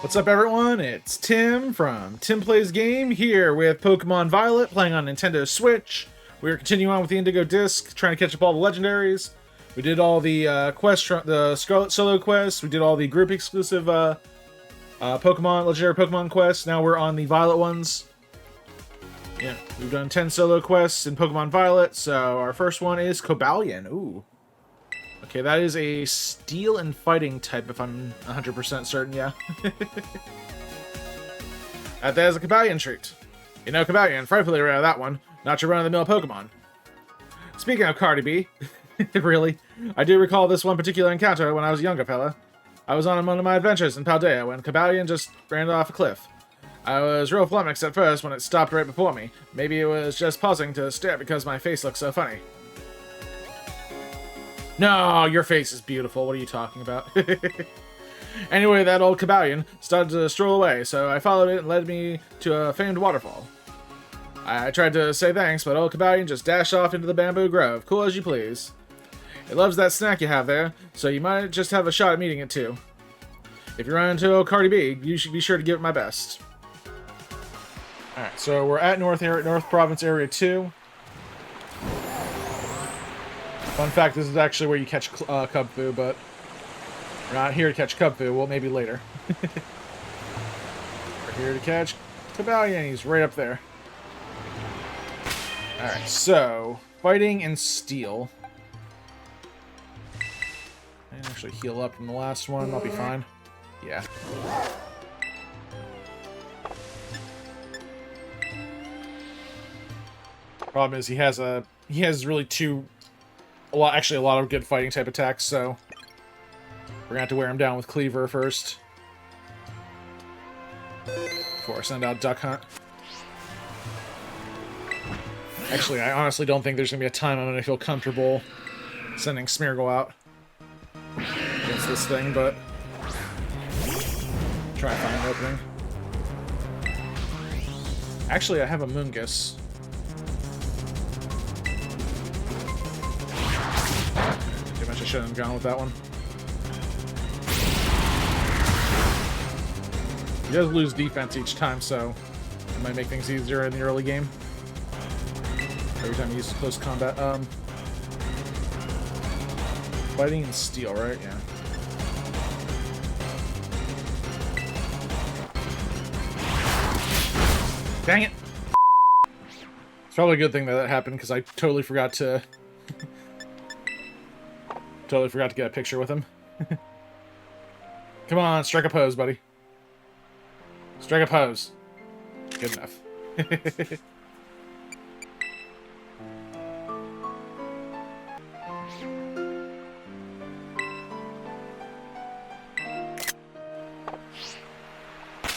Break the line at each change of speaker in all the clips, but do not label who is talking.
What's up, everyone? It's Tim from TimPlaysAGame here with Pokemon Violet, playing on Nintendo Switch. We're continuing on with the Indigo disc, trying to catch up all the legendaries. We did all the quests, the Scarlet solo quests. We did all the group exclusive Pokemon, legendary Pokemon quests. Now we're on the Violet ones. Yeah, we've done 10 solo quests in Pokemon Violet. So our first one is Cobalion. Ooh. Okay, that is a steel and fighting type, if I'm 100% certain, yeah. That is a Cobalion trait. You know, Cobalion, frightfully rare, that one. Not your run-of-the-mill Pokemon. Speaking of Cardi B, really, I do recall this one particular encounter when I was a younger fella. I was on one of my adventures in Paldea when Cobalion just ran off a cliff. I was real flummoxed at first when it stopped right before me. Maybe it was just pausing to stare because my face looked so funny. No, your face is beautiful. What are you talking about? Anyway, that old Cobalion started to stroll away, so I followed it and led me to a famed waterfall. I tried to say thanks, but old Cobalion just dashed off into the bamboo grove. Cool as you please. It loves that snack you have there, so you might just have a shot at meeting it too. If you run into old Cardi B, you should be sure to give it my best. Alright, so we're at North Province Area 2. Fun fact, this is actually where you catch Cubfu, but we're not here to catch Cubfu. Well, maybe later. We're here to catch Cobalion. He's right up there. Alright, so fighting and steel. I can actually heal up from the last one. I'll be fine. Yeah. Problem is he has really a lot of good fighting type attacks, so we're gonna have to wear him down with Cleaver first before I send out Duck Hunt. Actually, I honestly don't think there's gonna be a time I'm gonna feel comfortable sending Smeargle out against this thing, but try and find an opening. Actually, I have a Moongus. I shouldn't have gone with that one. He does lose defense each time, so it might make things easier in the early game. Every time you use close combat. Fighting and steel, right? Yeah. Dang it! It's probably a good thing that happened, because I totally forgot to... Totally forgot to get a picture with him. Come on, strike a pose, buddy. Strike a pose. Good enough.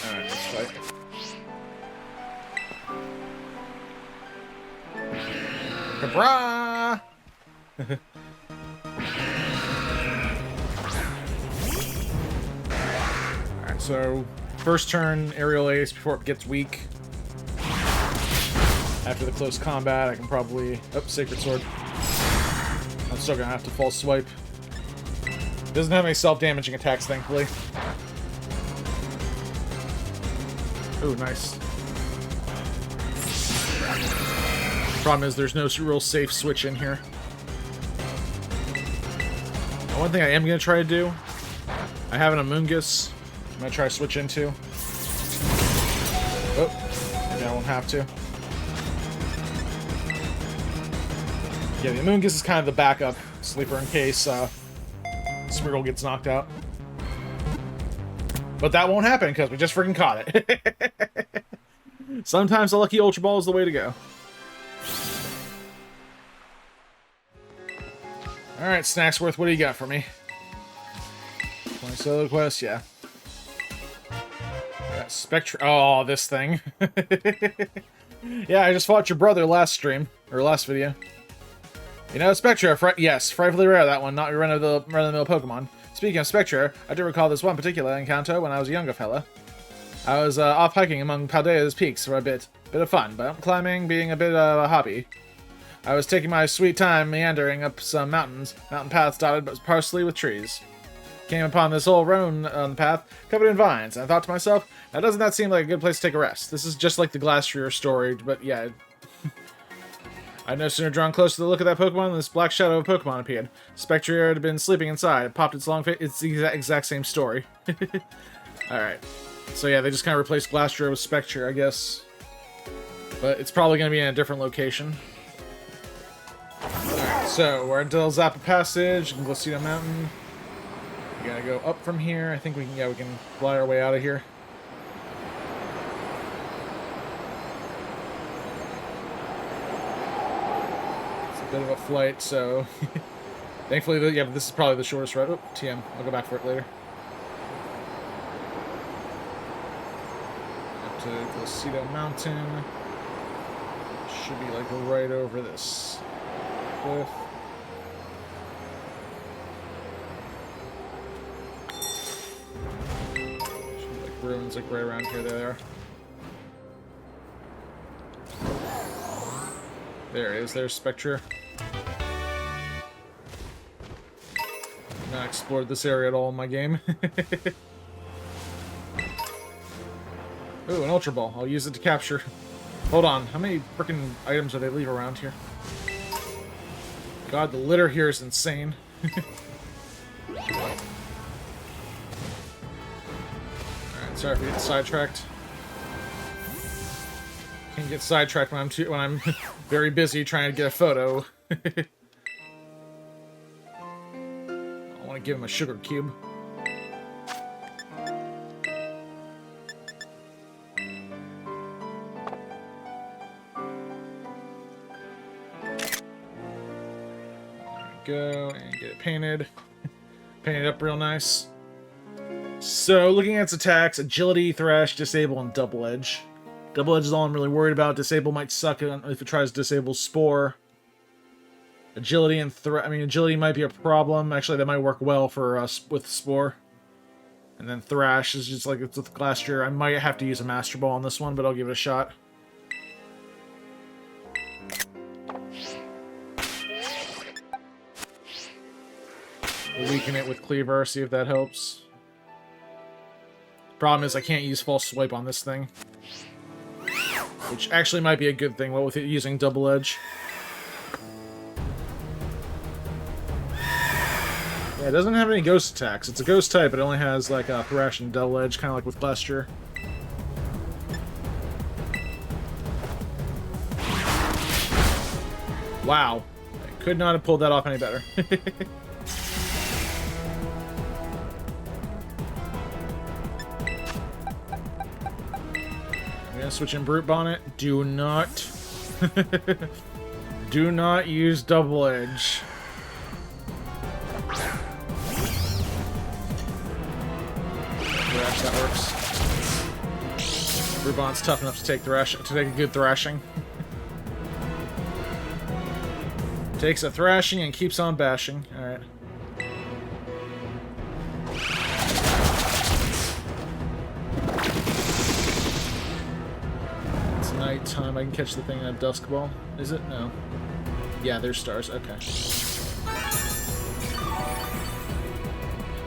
Alright, let's fight. Kabra! So, first turn, Aerial Ace before it gets weak. After the close combat, I can probably... Oh, Sacred Sword. I'm still gonna have to False Swipe. It doesn't have any self-damaging attacks, thankfully. Ooh, nice. Problem is, there's no real safe switch in here. Now, one thing I am gonna try to do... I have an Amoonguss. I'm gonna try to switch into. Oh, maybe I won't have to. Yeah, the Amoonguss is kind of the backup sleeper in case Smeargle gets knocked out. But that won't happen because we just freaking caught it. Sometimes the lucky Ultra Ball is the way to go. Alright, Snacksworth, what do you got for me? 20 solo quests, yeah. Spectra. Oh, this thing. Yeah, I just fought your brother last stream, or last video. You know, Spectra, yes, frightfully rare, that one, not your run-of-the-mill Pokemon. Speaking of Spectra, I do recall this one particular encounter when I was a younger fella. I was off hiking among Paldea's peaks for a bit of fun, but climbing being a bit of a hobby. I was taking my sweet time meandering up some mountain paths dotted but partially with trees. Came upon this old road on the path, covered in vines, and I thought to myself, now doesn't that seem like a good place to take a rest? This is just like the Glastrier story, but yeah. I'd no sooner drawn close to the look of that Pokemon than this black shadow of Pokemon appeared. Spectrier had been sleeping inside. It popped its long face. It's the exact same story. Alright. So yeah, they just kind of replaced Glastrier with Spectrier, I guess. But it's probably going to be in a different location. Alright, so we're at Del Zappa Passage and Glacido Mountain. We gotta go up from here. I think we can fly our way out of here. Bit of a flight, so thankfully, yeah, but this is probably the shortest route. Oh, TM. I'll go back for it later. Up to Glacido Mountain. Should be like right over this cliff. Should be like ruins like right around here. There they are. There it is. There's Spectre. Not explored this area at all in my game. Ooh, an Ultra Ball. I'll use it to capture. Hold on. How many freaking items do they leave around here? God, the litter here is insane. Alright, sorry for getting sidetracked. Can't get sidetracked when I'm very busy trying to get a photo. I want to give him a sugar cube. Go and get it painted. Painted up real nice. So, looking at its attacks, Agility, Thrash, Disable, and Double Edge. Double Edge is all I'm really worried about. Disable might suck if it tries to disable Spore. Agility and Agility might be a problem. Actually, that might work well for us with Spore. And then Thrash is just like it's with Glastrier. I might have to use a Master Ball on this one, but I'll give it a shot. We'll weaken it with Cleaver, see if that helps. Problem is I can't use False Swipe on this thing. Which actually might be a good thing, well, with it using Double Edge. Yeah, it doesn't have any ghost attacks. It's a ghost type, but it only has like a Thrash and Double Edge, kind of like with Glastrier. Wow. I could not have pulled that off any better. Switch in Brute Bonnet. Do not do not use Double Edge. Thrash, that works. Brute Bonnet's tough enough to take a good thrashing. Takes a thrashing and keeps on bashing. Alright. Time I can catch the thing in a Dusk Ball. Is it? No. Yeah, there's stars. Okay.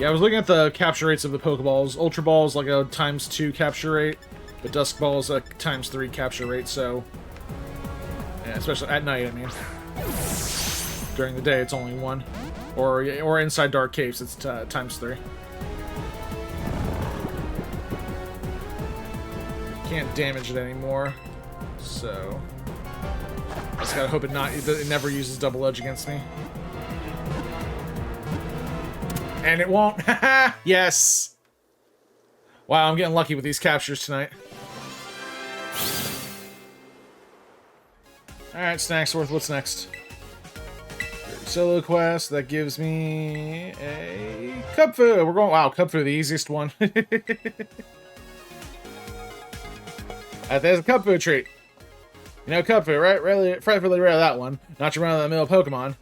Yeah, I was looking at the capture rates of the Pokeballs. Ultra Ball is like a ×2 capture rate, but Dusk Ball is a ×3 capture rate, so... Yeah, especially at night, I mean. During the day, it's only 1. Or inside Dark Caves, it's ×3. Can't damage it anymore. So, I just gotta hope it never uses Double Edge against me. And it won't. Haha! Yes! Wow, I'm getting lucky with these captures tonight. Alright, Snacksworth, what's next? Solo quest, that gives me a Cubfu! We're going, wow, Cubfu, the easiest one. There's a Cubfu treat. You know Cubfu, right? Really, frightfully rare, that one. Not your run-of-the-mill Pokemon.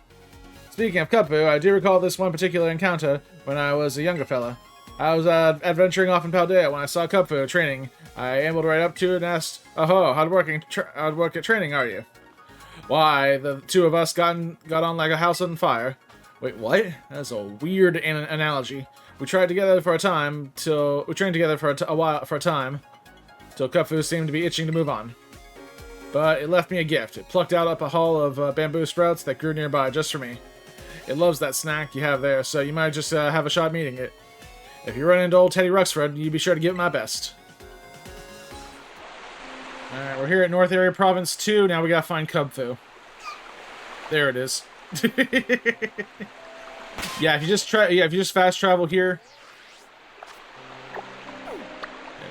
Speaking of Cubfu, I do recall this one particular encounter when I was a younger fella. I was adventuring off in Paldea when I saw Cubfu training. I ambled right up to it and asked, "Oh, how'd work at training are you?" Why, the two of us got on like a house on fire. Wait, what? That's a weird analogy. We tried together for a time till we trained together for a time till Khufu seemed to be itching to move on. But it left me a gift. It plucked out up a haul of bamboo sprouts that grew nearby just for me. It loves that snack you have there, so you might just have a shot meeting it. If you run into old Teddy Ruxford, you be sure to give it my best. Alright, we're here at North Area Province 2. Now we gotta find Khufu. There it is. Yeah, if you just fast travel here.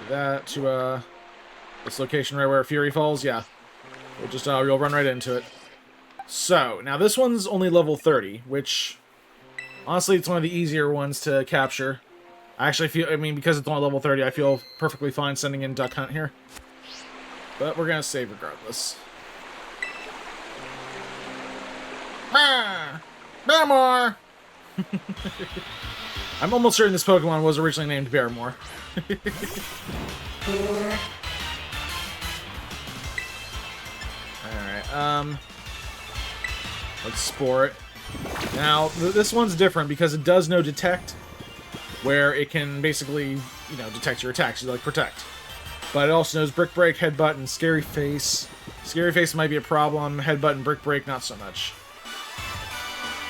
That to this location right where Fury falls, yeah. We'll run right into it. So, now this one's only level 30, which honestly it's one of the easier ones to capture. I actually feel, because it's only level 30, I feel perfectly fine sending in Duck Hunt here. But we're gonna save regardless. Barrymore! I'm almost certain this Pokemon was originally named Barrymore. Alright, let's spore it. Now, this one's different because it does know Detect, where it can basically, detect your attacks, like Protect. But it also knows Brick Break, Headbutt, and Scary Face. Scary Face might be a problem, Headbutt and Brick Break not so much.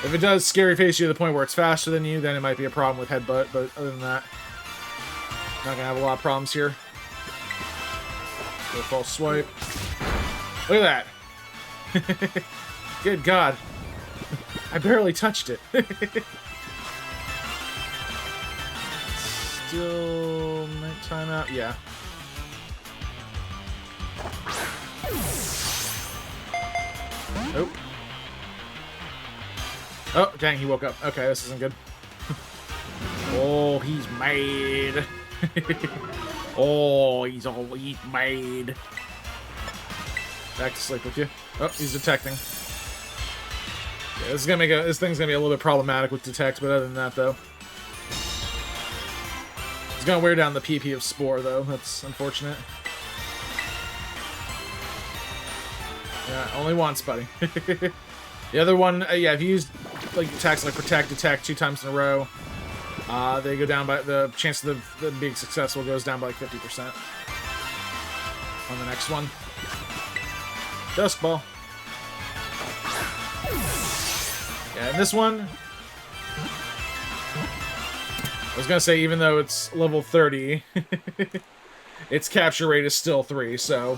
If it does Scary Face you to the point where it's faster than you, then it might be a problem with Headbutt, but other than that, not gonna have a lot of problems here. Go false swipe. Look at that! Good God. I barely touched it. Still nighttime out? Yeah. Nope. Oh, dang, he woke up. Okay, this isn't good. Oh, he's mad. Oh, he's mad. Back to sleep with you. Oh, he's detecting. Yeah, this thing's gonna be a little bit problematic with Detect, but other than that, though. It's gonna wear down the PP of Spore, though. That's unfortunate. Yeah, only once, buddy. The other one, yeah, if you use attacks like Protect, Detect 2 times in a row, they go down by the chance of them being successful goes down by 50% on the next one. Dusk Ball. Yeah, and this one, I was gonna say, even though it's level 30, its capture rate is still 3, so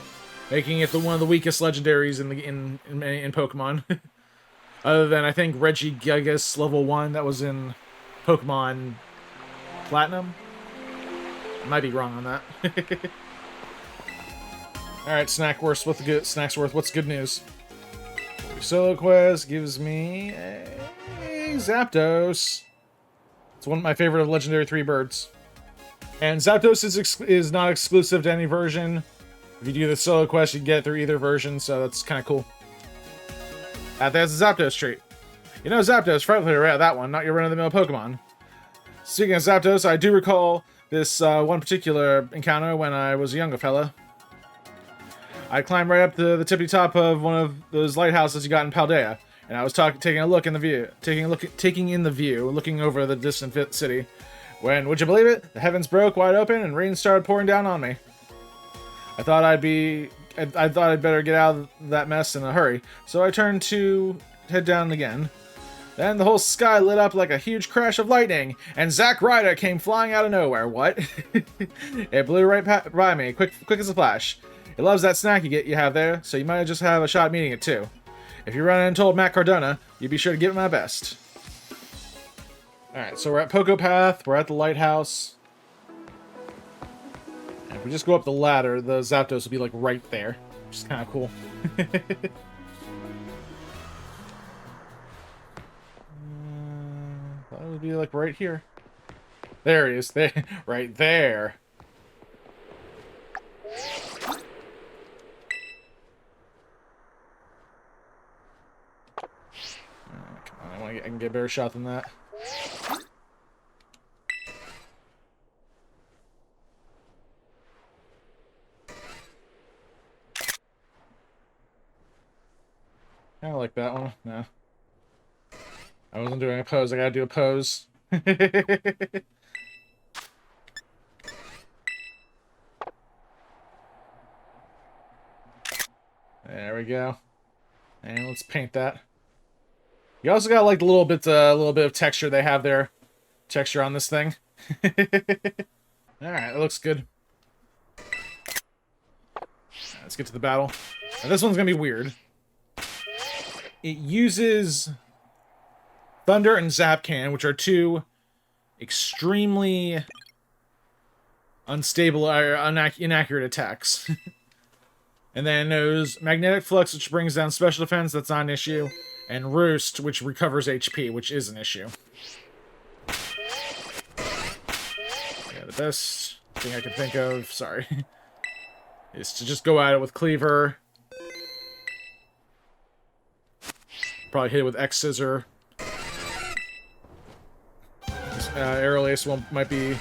making it one of the weakest legendaries in Pokemon. Other than, I think, Regigigas level 1 that was in Pokemon Platinum. I might be wrong on that. Alright, Snackworth, what's good news? Solo Quest gives me a Zapdos. It's one of my favorite of Legendary 3 birds. And Zapdos is not exclusive to any version. If you do the Solo Quest, you get it through either version, so that's kind of cool. That's a Zapdos trait. You know Zapdos, right there, that one, not your run-of-the-mill Pokemon. Speaking of Zapdos, I do recall this one particular encounter when I was a younger fella. I climbed right up to the tippy top of one of those lighthouses you got in Paldea, and I was taking in the view, looking over the distant city, when, would you believe it, the heavens broke wide open and rain started pouring down on me. I thought I'd better get out of that mess in a hurry, so I turned to head down again. Then the whole sky lit up like a huge crash of lightning, and Zack Ryder came flying out of nowhere. What? It blew right by me, quick as a flash. It loves that snack you have there, so you might just have a shot meeting it too. If you run into old Matt Cardona, you be sure to give it my best. Alright, so we're at Poco Path, we're at the lighthouse. And if we just go up the ladder, the Zapdos will be like right there, which is kind of cool. That would be like right here. There he is, right there. Come on, I can get a better shot than that. I like that one. No. I wasn't doing a pose. I gotta do a pose. There we go. And let's paint that. You also got like the little bit of texture they have there. Texture on this thing. Alright, that looks good. Let's get to the battle. Now, this one's gonna be weird. It uses Thunder and Zapcan, which are two extremely unstable or inaccurate attacks. And then it knows Magnetic Flux, which brings down special defense, that's not an issue. And Roost, which recovers HP, which is an issue. Yeah, the best thing I can think of, sorry, is to just go at it with Cleaver. Probably hit it with X Scissor. Aerial Ace might be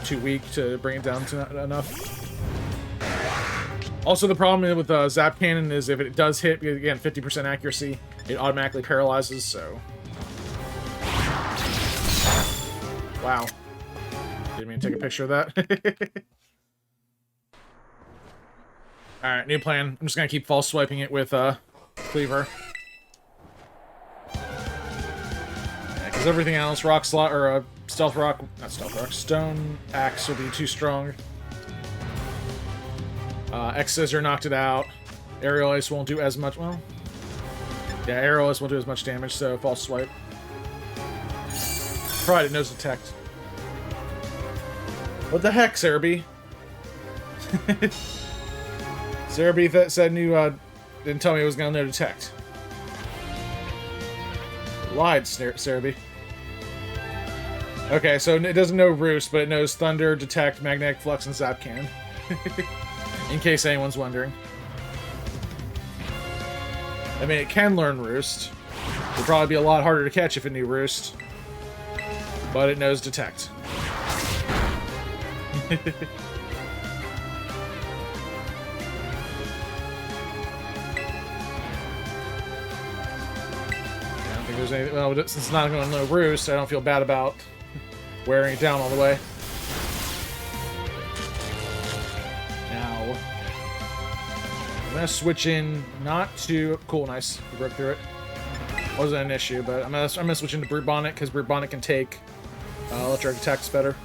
too weak to bring it down to enough. Also, the problem with Zap Cannon is if it does hit, again, 50% accuracy, it automatically paralyzes, so... Wow. Didn't mean to take a picture of that. Alright, new plan. I'm just gonna keep false swiping it with Cleaver. Because everything else, Rock Slot, or Stealth Rock, not Stealth Rock, Stone Axe will be too strong. X Scissor knocked it out. Aerial Ace won't do as much, well... Yeah, Aerial Ace won't do as much damage, so false swipe. Probably didn't nose detect. What the heck, Cerebi? Cerebi said didn't tell me it was gonna no detect. Lied, Cerebi. Okay, so it doesn't know Roost, but it knows Thunder, Detect, Magnetic Flux, and Zapcan. In case anyone's wondering. I mean, it can learn Roost. It'd probably be a lot harder to catch if it knew Roost. But it knows Detect. I don't think there's anything... Well, since it's not going to know Roost, I don't feel bad about wearing it down all the way. I'm gonna switch in, not to... Cool, nice. We broke through it. Wasn't an issue, but I'm gonna switch into Brute Bonnet, because Brute Bonnet can take electric attacks better.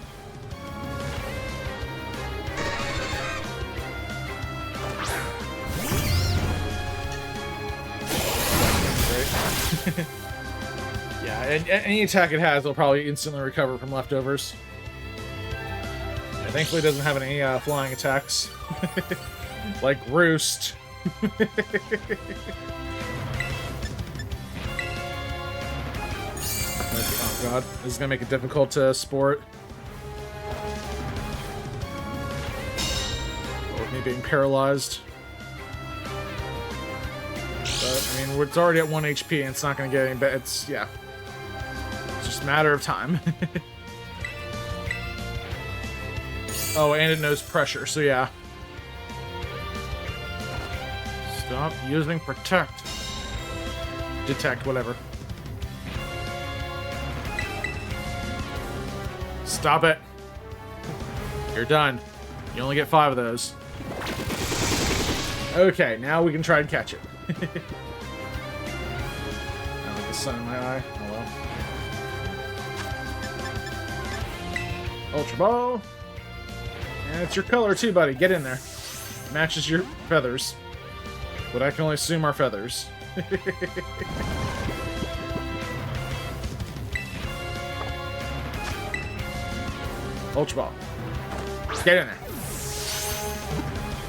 Great. Yeah, and any attack it has, it'll probably instantly recover from leftovers. Yeah, thankfully it doesn't have any flying attacks. Like Roost. Oh god, this is gonna make it difficult to sport. With me being paralyzed. But, I mean, it's already at 1 HP and it's not gonna get any better. It's, yeah. It's just a matter of time. Oh, and it knows pressure, so yeah. Stop using Protect. Detect, whatever. Stop it. You're done. You only get 5 of those. Okay, now we can try and catch it. I like the sun in my eye. Oh well. Ultra Ball. And it's your color too, buddy. Get in there. Matches your feathers. What I can only assume are feathers. Ultra Ball. Get in there.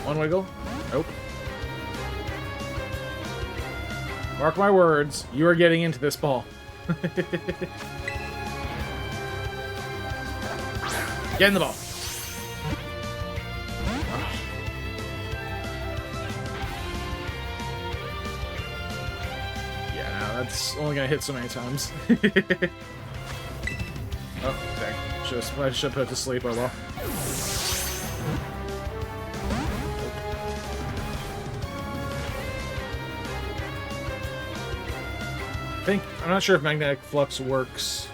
One wiggle. Nope. Mark my words, you are getting into this ball. Get in the ball. Yeah, no, that's only gonna hit so many times. Oh, dang. I should put it to sleep, oh well. I'm not sure if Magnetic Flux works.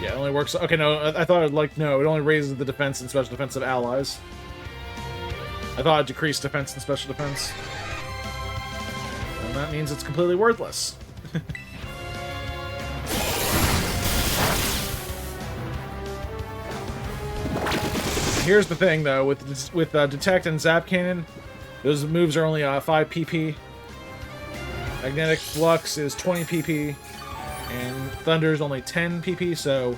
Yeah, it only works... Okay, no, I thought it, like, no, it only raises the defense and special defense of allies. I thought it decreased defense and special defense. And that means it's completely worthless. Here's the thing, though, with Detect and Zap Cannon, those moves are only 5 PP. Magnetic Flux is 20 PP, and Thunder is only 10 PP, so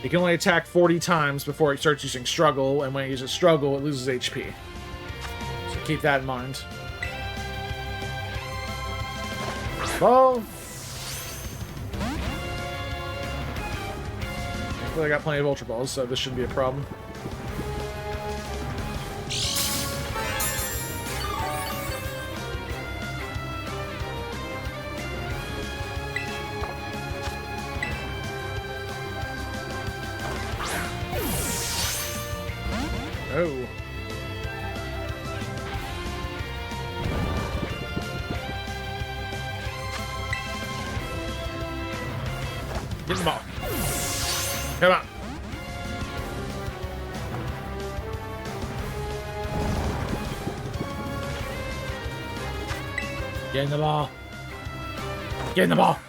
it can only attack 40 times before it starts using Struggle, and when it uses Struggle, it loses HP. So keep that in mind. Ball! Well, I got plenty of Ultra Balls, so this shouldn't be a problem. Oh. Get the ball. Come on. Get in the ball. Get in the ball.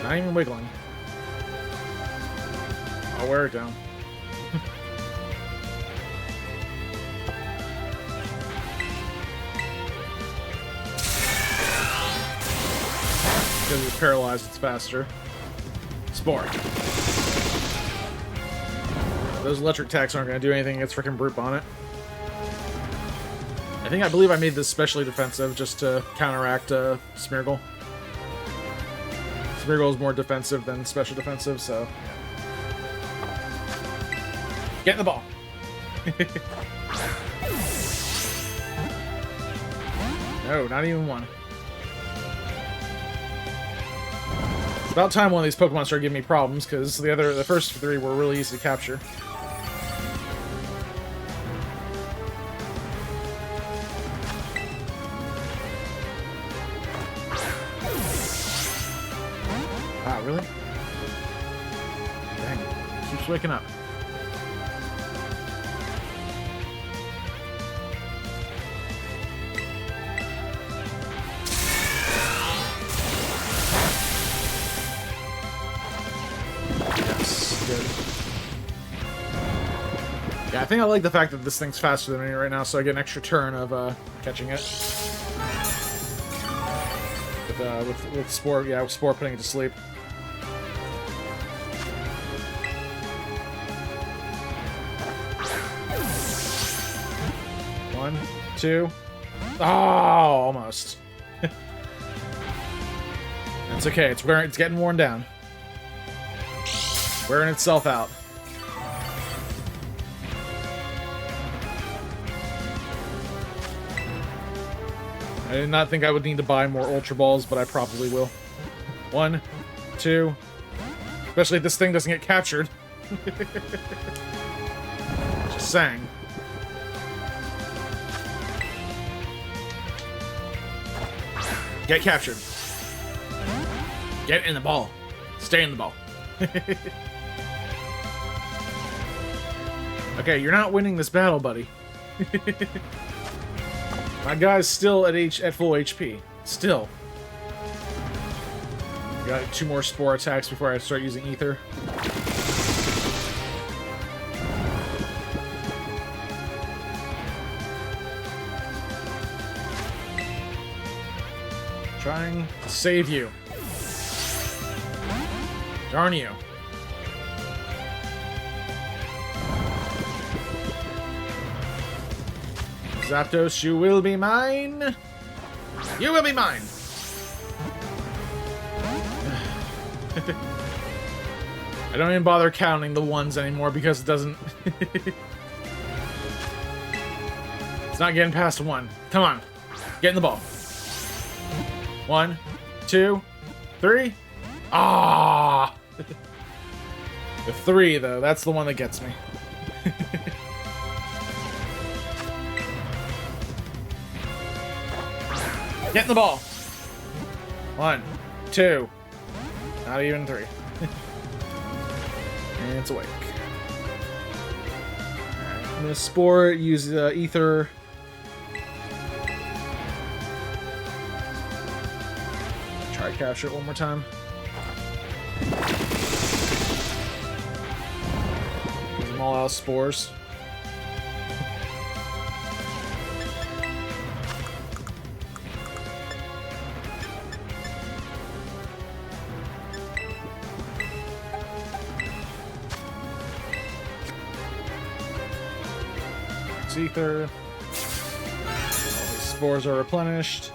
Not even wiggling. I'll wear it down. Because it's paralyzed, it's faster. Spore. Those electric attacks aren't going to do anything against frickin' Brute Bonnet. I believe I made this specially defensive just to counteract Smeargle. Smeargle is more defensive than special defensive, so yeah. Get in the ball. No, not even one. It's about time one of these Pokemon started giving me problems, because the first 3 were really easy to capture. Wow, really? Dang, keeps waking up. Yeah, I think I like the fact that this thing's faster than me right now, so I get an extra turn of catching it. With Spore, yeah, with Spore putting it to sleep. One, two. Oh, almost. That's okay. It's getting worn down. Wearing itself out. I did not think I would need to buy more Ultra Balls, but I probably will. 1, 2. Especially if this thing doesn't get captured. Just saying. Get captured. Get in the ball. Stay in the ball. Okay, you're not winning this battle, buddy. My guy's still at full HP. Still. Got 2 more Spore attacks before I start using Ether. Trying to save you. Darn you. Zapdos, you will be mine. You will be mine. I don't even bother counting the ones anymore because it doesn't... It's not getting past 1. Come on. Get in the ball. 1, 2, 3. Ah! The 3, though, that's the one that gets me. Get in the ball. 1, 2, Not even 3. And it's awake. Alright, I'm gonna Spore, use Ether. Try to capture it one more time. Use them all out of Spores. Ether. All these spores are replenished.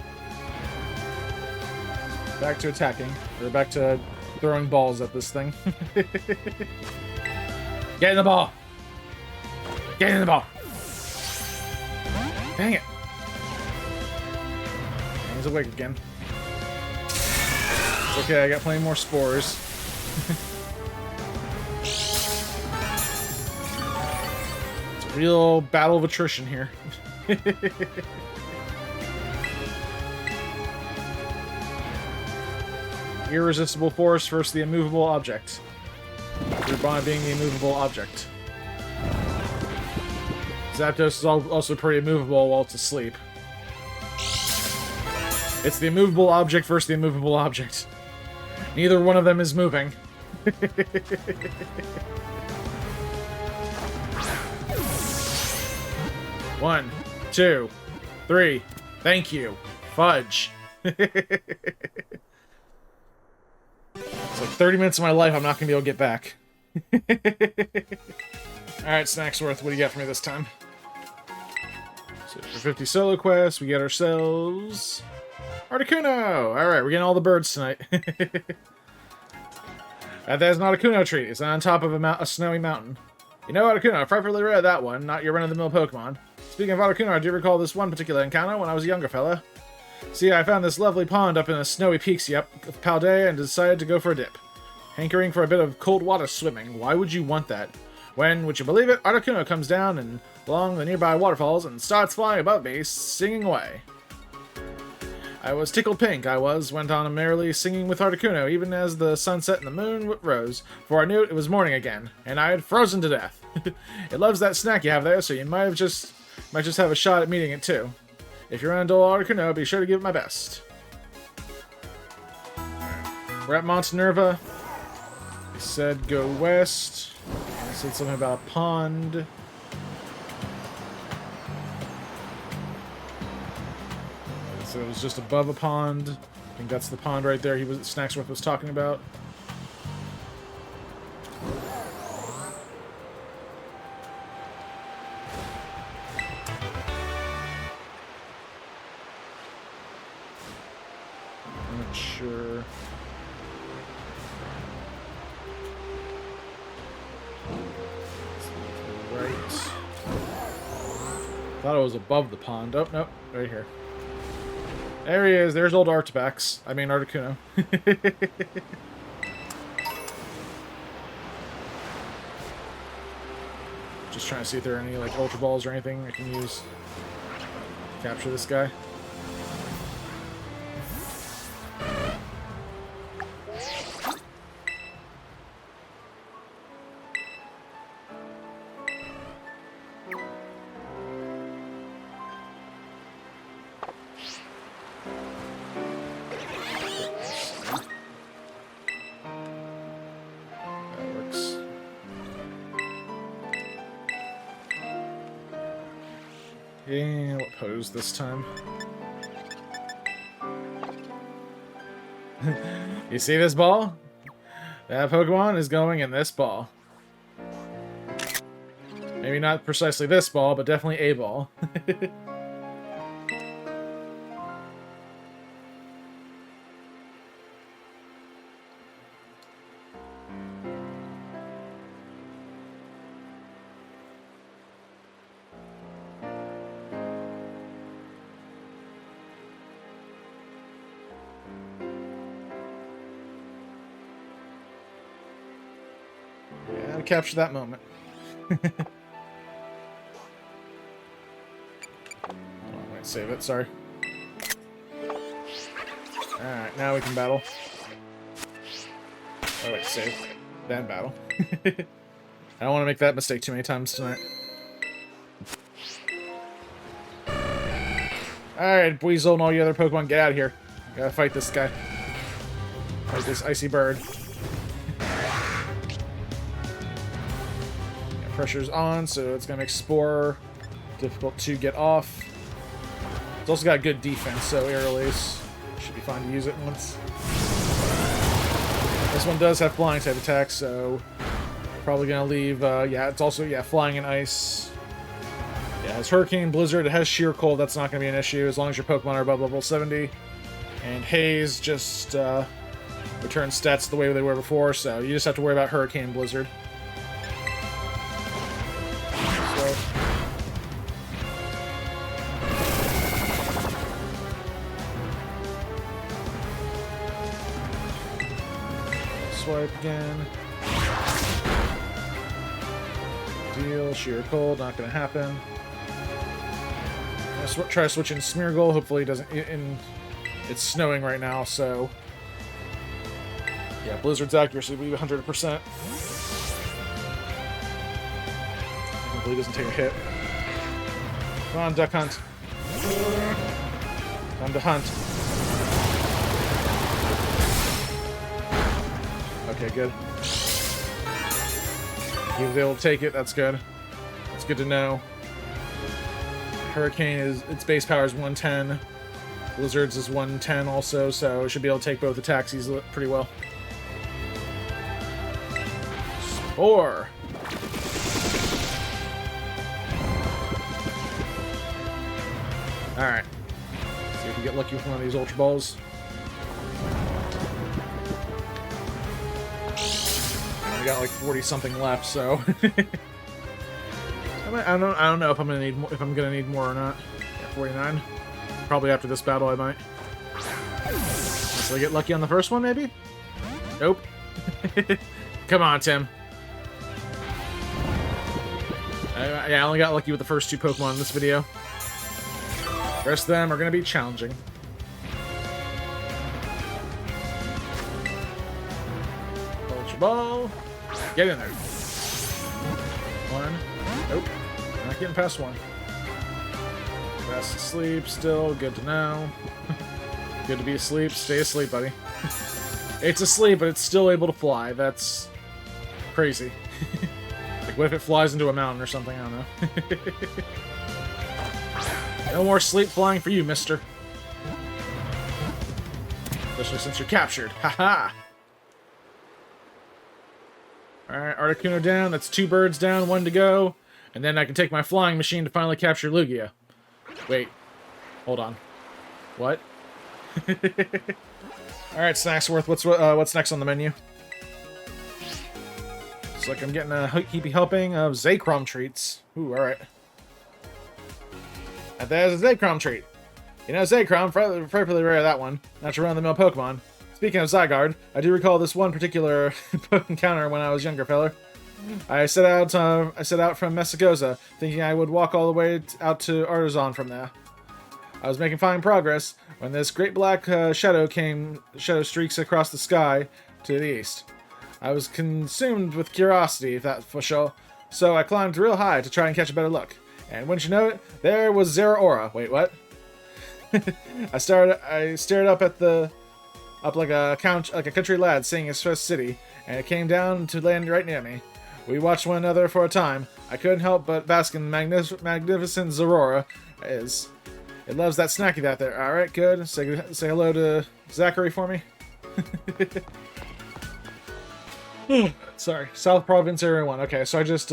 Back to attacking. Or back to throwing balls at this thing. Get in the ball! Get in the ball! Dang it! And he's awake again. It's okay, I got plenty more spores. Real battle of attrition here. Irresistible force versus the immovable object. Rubon being the immovable object. Zapdos is also pretty immovable while it's asleep. It's the immovable object versus the immovable object. Neither one of them is moving. 1, 2, 3. Thank you. Fudge. It's like 30 minutes of my life I'm not going to be able to get back. Alright, Snacksworth, what do you got for me this time? So for 50 solo quests, we get ourselves... Articuno! Alright, we're getting all the birds tonight. That is not a Articuno tree. It's on top of a snowy mountain. You know, Articuno, preferably rare that one, not your run-of-the-mill Pokemon. Speaking of Articuno, I do recall this one particular encounter when I was a younger fella. See, I found this lovely pond up in the snowy peaks of Paldea and decided to go for a dip. Hankering for a bit of cold water swimming. Why would you want that? When, would you believe it, Articuno comes down and along the nearby waterfalls and starts flying above me, singing away. I was tickled pink, went on merrily singing with Articuno, even as the sun set and the moon rose, for I knew it was morning again, and I had frozen to death. It loves that snack you have there, so you might just have a shot at meeting it too. If you're on Dole Articuno, be sure to give it my best. We're at Montenerva. He said go west. He said something about a pond. So it was just above a pond. I think that's the pond right there Snacksworth was talking about. I'm not sure. Right. Thought it was above the pond. Oh, nope. Right here. There he is. There's old Articuno. I mean, Articuno. Just trying to see if there are any, like, Ultra Balls or anything I can use to capture this guy. Yeah, what pose this time? You see this ball? That Pokemon is going in this ball. Maybe not precisely this ball, but definitely a ball. Capture that moment. Hold on, wait, save it, sorry. Alright, now we can battle. Oh wait, save. Then battle. I don't want to make that mistake too many times tonight. Alright, Weasel and all you other Pokemon, get out of here. Gotta fight this guy. Fight this icy bird. Yeah, pressure's on, so it's gonna make Spore difficult to get off. It's also got good defense, so Air Release should be fine to use it once. This one does have flying type attacks, so probably gonna leave. Yeah, it's also flying and ice. Yeah, it has Hurricane, Blizzard, it has Sheer Cold. That's not gonna be an issue as long as your Pokemon are above level 70. And Haze just returns stats the way they were before, so you just have to worry about Hurricane and Blizzard. So, swipe again. Deal, Sheer Cold, not gonna happen. Try switching Smeargle. Hopefully it doesn't. It's snowing right now, so yeah, Blizzard's accuracy will be 100%. Hopefully it doesn't take a hit. Come on, Duck Hunt. Time to hunt. Okay, good. He was able to take it. That's good. That's good to know. Hurricane its base power is 110. Blizzard's is 110 also, so it should be able to take both attacks pretty well. Spore. Alright. See if we get lucky with one of these Ultra Balls. I got like 40 something left, so I don't know if I'm gonna need more or not. Yeah, 49. Probably after this battle I might. So I get lucky on the first one, maybe? Nope. Come on, Tim. Yeah, I only got lucky with the first two Pokemon in this video. The rest of them are gonna be challenging. Ultra Ball. Get in there. One. Nope. Not getting past one. Fast asleep still. Good to know. Good to be asleep. Stay asleep, buddy. It's asleep, but it's still able to fly. That's crazy. Like, what if it flies into a mountain or something? I don't know. No more sleep flying for you, mister. Especially since you're captured. Haha! Alright, Articuno down. That's 2 birds down, 1 to go. And then I can take my flying machine to finally capture Lugia. Wait. Hold on. What? Alright, Snacksworth, what's next on the menu? Looks like I'm getting a heapy helping of Zekrom treats. Ooh, alright. And there's a Zekrom treat. You know, Zekrom, perfectly rare, that one. Not your run-of-the-mill Pokemon. Speaking of Zygarde, I do recall this one particular encounter when I was younger, feller. I set out from Messagoza, thinking I would walk all the way out to Artisan from there. I was making fine progress when this great black shadow streaks across the sky to the east. I was consumed with curiosity, that for sure, so I climbed real high to try and catch a better look. And wouldn't you know it, there was Zeraora. Wait, what? I stared up like a country lad seeing his first city, and it came down to land right near me. We watched one another for a time. I couldn't help but bask in the magnificent Zeraora is. It loves that snacky that there. Alright, good. Say hello to Zachary for me. Sorry. South Province Area 1. Okay, so I just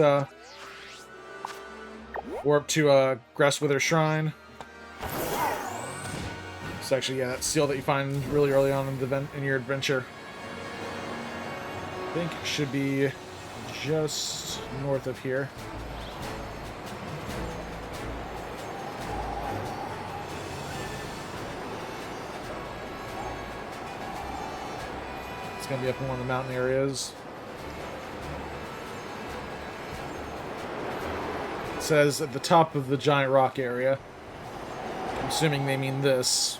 warped to Grasswither Shrine. It's actually, yeah, that seal that you find really early on in your adventure. I think it should be just north of here. It's going to be up in one of the mountain areas. It says at the top of the giant rock area. I'm assuming they mean this.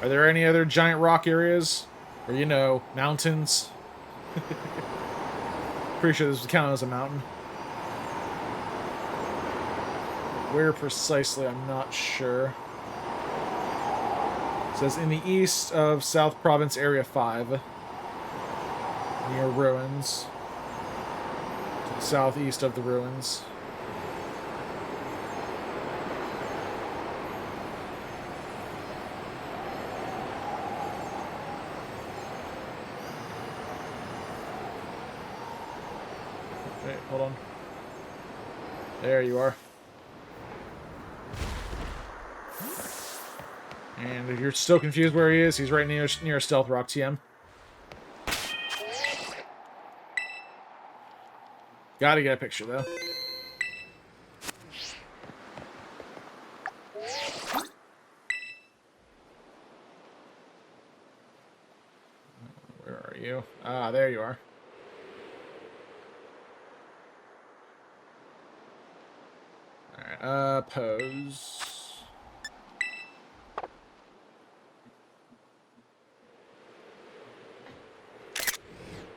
Are there any other giant rock areas Or, you know, mountains. Pretty sure this would count as a mountain. Where precisely, I'm not sure. It says in the east of South Province Area 5. Near ruins. To the southeast of the ruins. Wait, hold on. There you are. And if you're still confused where he is, he's right near Stealth Rock TM. Gotta get a picture, though. Where are you? Ah, there you are. Alright, pose.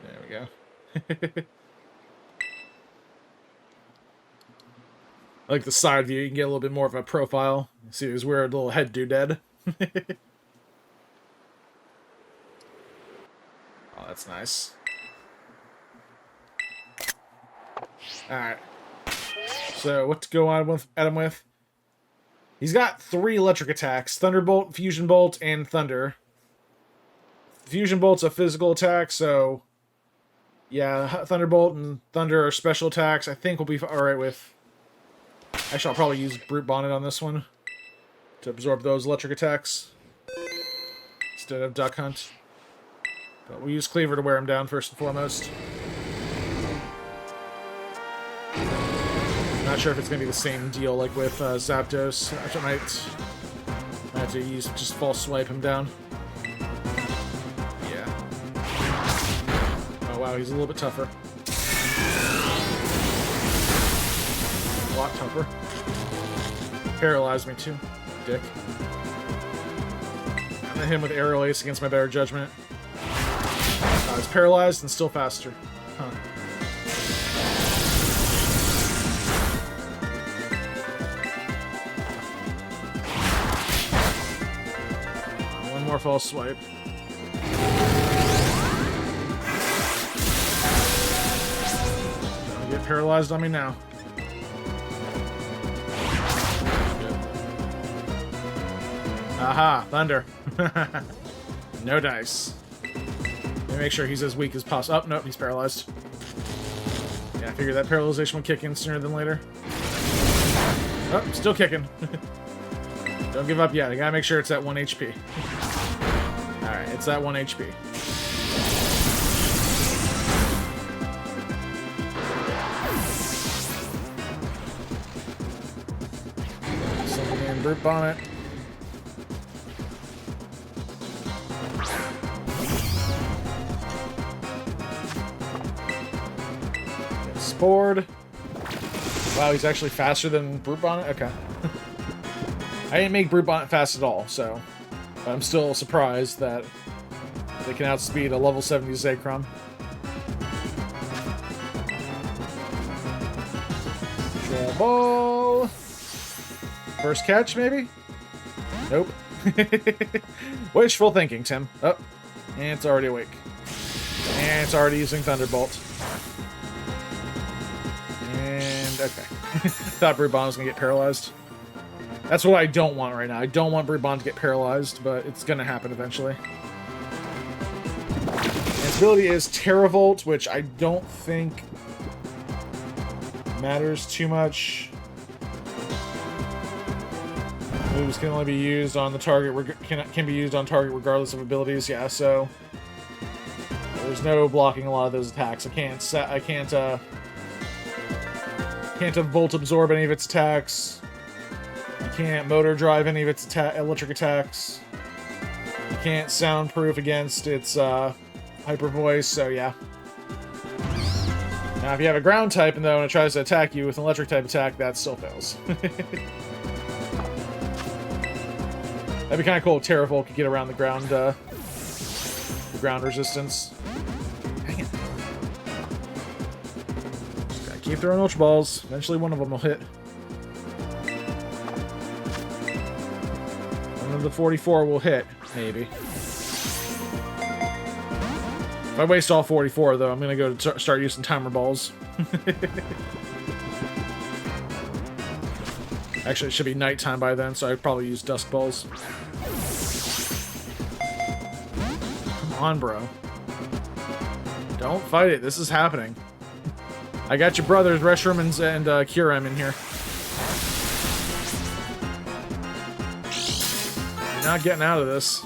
There we go. I like the side view. You can get a little bit more of a profile. See his weird little head doodad. Oh, that's nice. Alright. So, what to go on with at him with? He's got 3 electric attacks. Thunderbolt, Fusion Bolt, and Thunder. Fusion Bolt's a physical attack, so... yeah, Thunderbolt and Thunder are special attacks. I think we'll be alright with... actually, I'll probably use Brute Bonnet on this one. To absorb those electric attacks. Instead of Duck Hunt. But we'll use Cleaver to wear him down first and foremost. Not sure if it's going to be the same deal like with Zapdos. I might have to use just false swipe him down. Yeah. Oh wow, he's a little bit tougher. A lot tougher. Paralyzed me too, dick. I'm gonna hit him with Aerial Ace against my better judgment. He's paralyzed and still faster. Huh. More false swipe. Don't get paralyzed on me now. Good. Aha, Thunder. No dice. Let me make sure he's as weak as possible. Oh, nope, he's paralyzed. Yeah, I figured that paralyzation would kick in sooner than later. Oh, still kicking. Don't give up yet. I gotta make sure it's at 1 HP. Alright, it's at 1 HP. Something in Brute Bonnet. Spored. Wow, he's actually faster than Brute Bonnet? Okay. I didn't make Brute Bonnet fast at all, so... but I'm still surprised that they can outspeed a level 70 Zekrom. Ball. First catch, maybe? Nope. Wishful thinking, Tim. Oh, and it's already awake. And it's already using Thunderbolt. And, okay. Thought Brute Bonnet was going to get paralyzed. That's what I don't want right now. I don't want Brute Bonnet to get paralyzed, but it's going to happen eventually. Its ability is Terravolt, which I don't think matters too much. Moves can only be used on the target, can be used on target regardless of abilities. Yeah, so there's no blocking a lot of those attacks. I can't Volt Absorb any of its attacks. You can't Motor Drive any of its electric attacks. You can't Soundproof against its Hyper Voice, so yeah. Now, if you have a Ground type and though it tries to attack you with an Electric type attack, that still fails. That'd be kind of cool if Terravolt could get around the ground The ground resistance. Dang it. Gotta keep throwing Ultra Balls. Eventually one of them will hit. One of the 44 will hit, maybe. If I waste all 44, though, I'm gonna go to start using Timer Balls. Actually, it should be nighttime by then, so I'd probably use Dusk Balls. Come on, bro. Don't fight it. This is happening. I got your brothers, Reshiram and Kyurem in here. You're not getting out of this.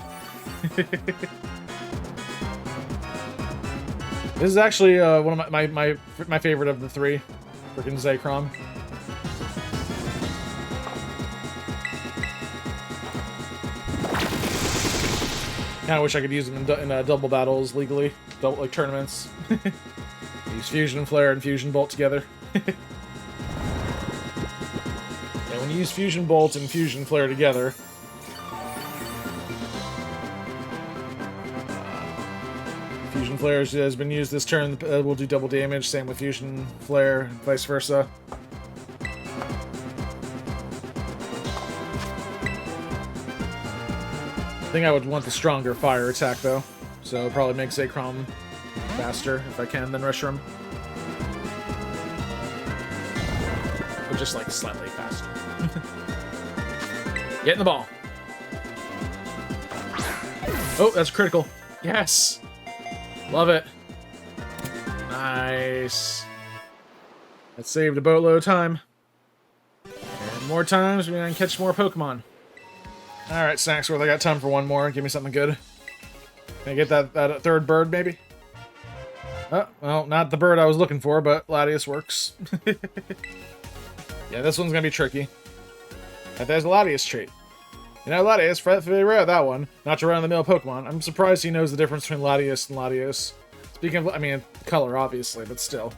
This is actually one of my favorite of the three. Freaking Zekrom. Kind of wish I could use them in double battles legally, like tournaments. Use Fusion Flare and Fusion Bolt together. Yeah, when you use Fusion Bolt and Fusion Flare together, Fusion Flare has been used this turn, will do double damage. Same with Fusion Flare, vice versa. I think I would want the stronger fire attack, though. So probably make Zekrom faster, if I can, than Reshiram. But just, like, slightly faster. Get in the ball. Oh, that's critical. Yes! Love it. Nice. That saved a boatload of time. And more times, we're gonna catch more Pokemon. Alright, Snacksworth, I got time for one more. Give me something good. Can I get that third bird, maybe? Oh, well, not the bird I was looking for, but Latias works. Yeah, this one's gonna be tricky. And there's a Latias trait. You know, Latias, very rare, that one. Not your run-of-the-mill Pokemon. I'm surprised he knows the difference between Latias and Latios. Speaking of, I mean, color, obviously, but still.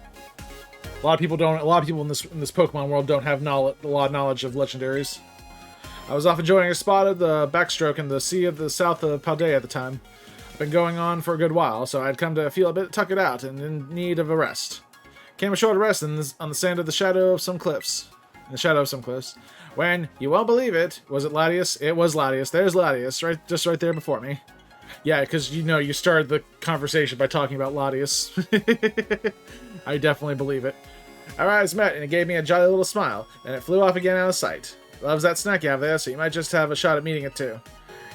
A lot of people in this Pokemon world don't have a lot of knowledge of legendaries. I was off enjoying a spot of the backstroke in the sea of the south of Paldea at the time. It's been going on for a good while, so I'd come to feel a bit tuck it out and in need of a rest. Came ashore to rest on the sand of the shadow of some cliffs. In the shadow of some cliffs. When, you won't believe it, was it Latias? It was Latias. There's Latias, just right there before me. Yeah, because, you know, you started the conversation by talking about Latias. I definitely believe it. Our eyes met, and it gave me a jolly little smile, and it flew off again out of sight. Loves that snack you have there, so you might just have a shot at meeting it too.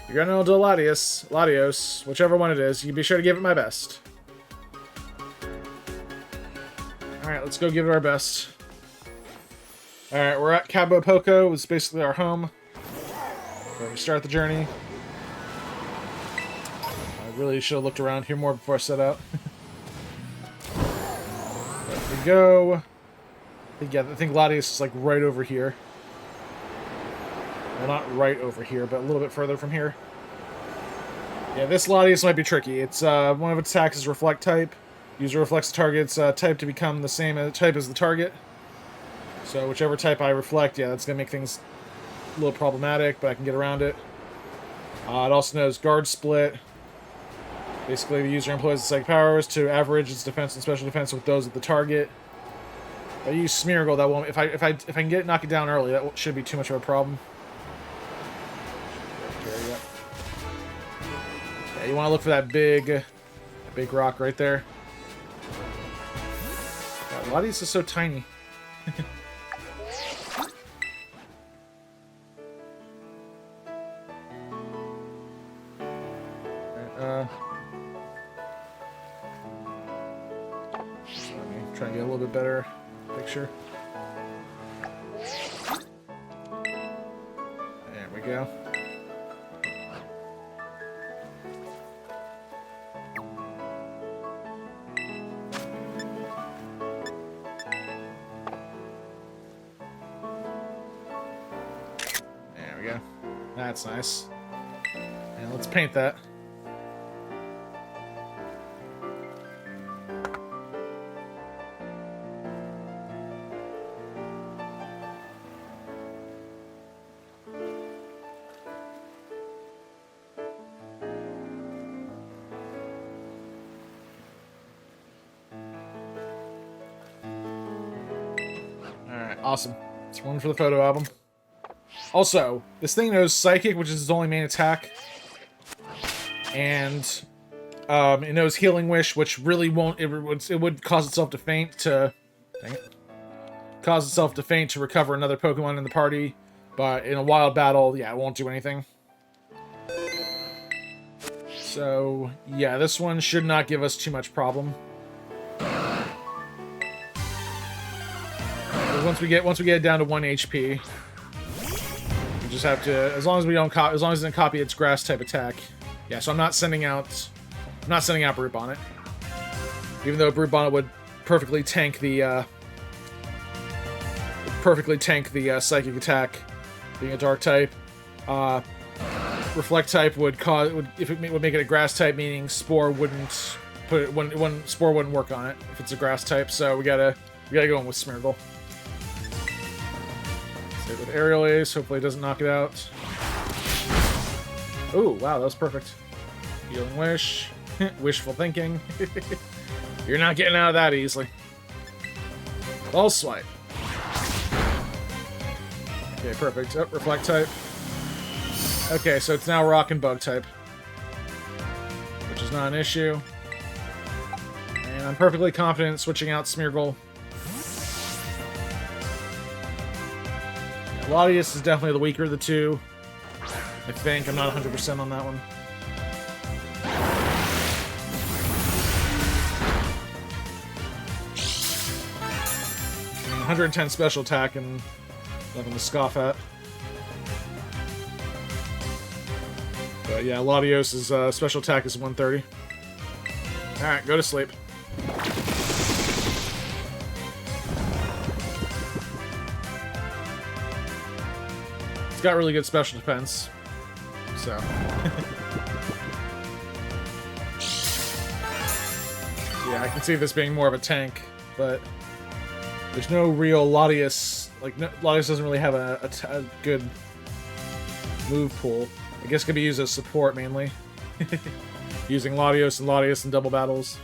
You're gonna do Latios, whichever one it is, you be sure to give it my best. Alright, let's go give it our best. Alright, we're at Cabo Poco. It's basically our home. Where we start the journey. I really should have looked around here more before I set out. There we go. Yeah, I think Latias is like right over here. Well, not right over here, but a little bit further from here. Yeah, this Latias might be tricky. It's one of its attacks is Reflect type. User reflects the target's type to become the same type as the target. So whichever type I reflect, yeah, that's going to make things a little problematic, but I can get around it. It also knows Guard Split. Basically, the user employs the psychic powers to average its defense and special defense with those of the target. If I use Smeargle, that won't. If I can knock it down early, that shouldn't be too much of a problem. Yeah, you want to look for that big rock right there. God, Latias is so tiny. Let me try and get a little bit better picture. There we go. There we go. That's nice. And let's paint that. awesome. It's one for the photo album. Also, this thing knows Psychic, which is its only main attack. And it knows Healing Wish, which really won't... It would cause itself to faint to... Dang it. Cause itself to faint to recover another Pokemon in the party. But in a wild battle, yeah, it won't do anything. So, yeah, this one should not give us too much problem. Once we get it down to 1 HP, we just have to, as long as we don't as long as it doesn't copy its grass type attack. Yeah, so I'm not sending out Brute Bonnet. Even though Brute Bonnet would perfectly tank the psychic attack, being a dark type. Reflect type would make it a grass type, meaning Spore wouldn't Spore wouldn't work on it if it's a grass type. So we gotta go in with Smeargle. Stay with Aerial Ace. Hopefully it doesn't knock it out. Oh wow, that was perfect. Healing Wish, wishful thinking. You're not getting out of that easily. Ball Swipe. Okay, perfect. Oh, Reflect type. Okay, so it's now Rock and Bug type, which is not an issue. And I'm perfectly confident in switching out Smeargle. Yeah, Latias is definitely the weaker of the two. I think. I'm not 100% on that one. I mean, 110 special attack and nothing to scoff at. But yeah, Latios' special attack is 130. Alright, go to sleep. It's got really good special defense. So. Yeah, I can see this being more of a tank, but there's no real Latias. Like, Latias doesn't really have a good move pool. I guess it could be used as support, mainly. Using Latios and Latias in double battles.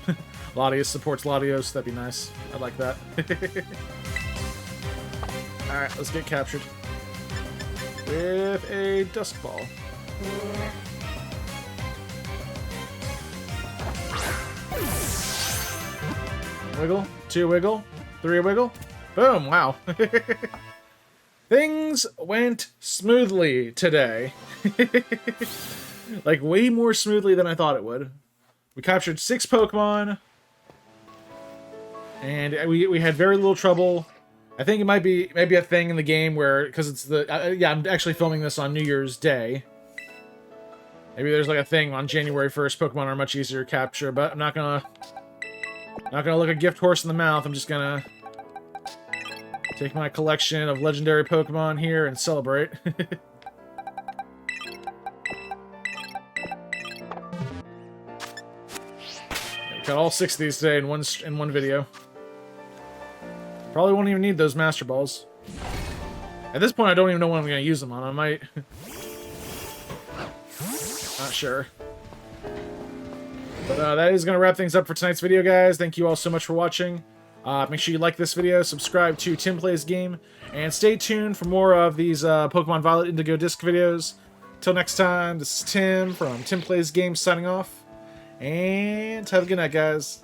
Latias supports Latios, that'd be nice. I'd like that. Alright, let's get captured. With a Dusk Ball. Wiggle, 2 wiggle, 3 wiggle. Boom, wow. Things went smoothly today. Like, way more smoothly than I thought it would. We captured 6 Pokemon. And we had very little trouble. I think it might be a thing in the game where, because it's the... yeah, I'm actually filming this on New Year's Day. Maybe there's like a thing on January 1st, Pokemon are much easier to capture, but I'm not gonna look a gift horse in the mouth. I'm just gonna take my collection of legendary Pokemon here and celebrate. Got all 6 of these today in one video. Probably won't even need those Master Balls. At this point, I don't even know when I'm going to use them on. I might... Not sure. But that is going to wrap things up for tonight's video, guys. Thank you all so much for watching. Make sure you like this video, subscribe to TimPlaysAGame, and stay tuned for more of these Pokemon Violet Indigo Disc videos. Till next time, this is Tim from TimPlaysAGame signing off. And have a good night, guys.